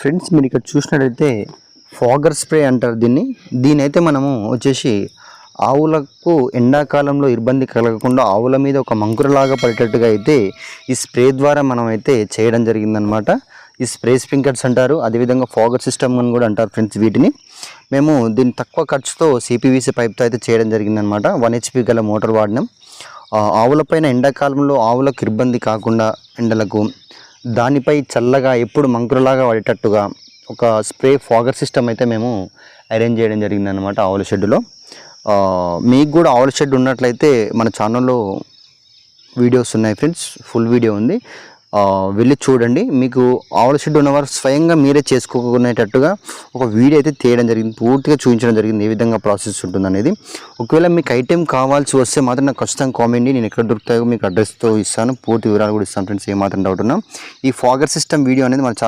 Friends మీరు ఇక్కడ చూసినట్టయితే ఫాగర్ స్ప్రే అంటారు దీన్ని అయితే మనము వచ్చేసి ఆవులకు ఎండాకాలంలో ఇబ్బంది కలగకుండా ఆవుల మీద ఒక మంకురలాగా పడేటట్టుగా అయితే ఈ స్ప్రే ద్వారా మనం అయితే చేయడం జరిగిందనమాట. ఈ స్ప్రే స్ప్రింక్లర్స్ అంటారు, అదేవిధంగా ఫాగర్ సిస్టమ్ అని కూడా అంటారు ఫ్రెండ్స్ వీటిని. మేము దీన్ని తక్కువ ఖర్చుతో సిపివిసి పైప్తో అయితే చేయడం జరిగిందనమాట. 1 HP గల మోటార్ వాడినాం. ఆవులపైన ఎండాకాలంలో ఆవులకు ఇబ్బంది కాకుండా ఎండలకు దానిపై చల్లగా ఎప్పుడు మంకురలాగా పడేటట్టుగా ఒక స్ప్రే ఫాగర్ సిస్టమ్ అయితే మేము అరేంజ్ చేయడం జరిగిందనమాట ఆవుల షెడ్డులో. మీకు కూడా ఆవుల షెడ్ ఉన్నట్లయితే మన ఛానల్లో వీడియోస్ ఉన్నాయి ఫ్రెండ్స్, ఫుల్ వీడియో ఉంది, వెళ్ళి చూడండి. మీకు ఆవుల షెడ్ ఉన్నవారు స్వయంగా మీరే చేసుకోకునేటట్టుగా ఒక వీడియో అయితే తీయడం జరిగింది, పూర్తిగా చూపించడం జరిగింది ఏ విధంగా ప్రాసెస్ ఉంటుంది అనేది. ఒకవేళ మీకు ఐటెం కావాల్సి వస్తే మాత్రం నాకు ఖచ్చితంగా కామెంట్ చేయండి, నేను ఎక్కడ దొరుకుతాయో మీకు అడ్రస్తో ఇస్తాను, పూర్తి వివరాలు కూడా ఇస్తాను ఫ్రెండ్స్, ఏమాత్రం డౌట్ ఉన్నా. ఈ ఫాగర్ సిస్టమ్ వీడియో అనేది మన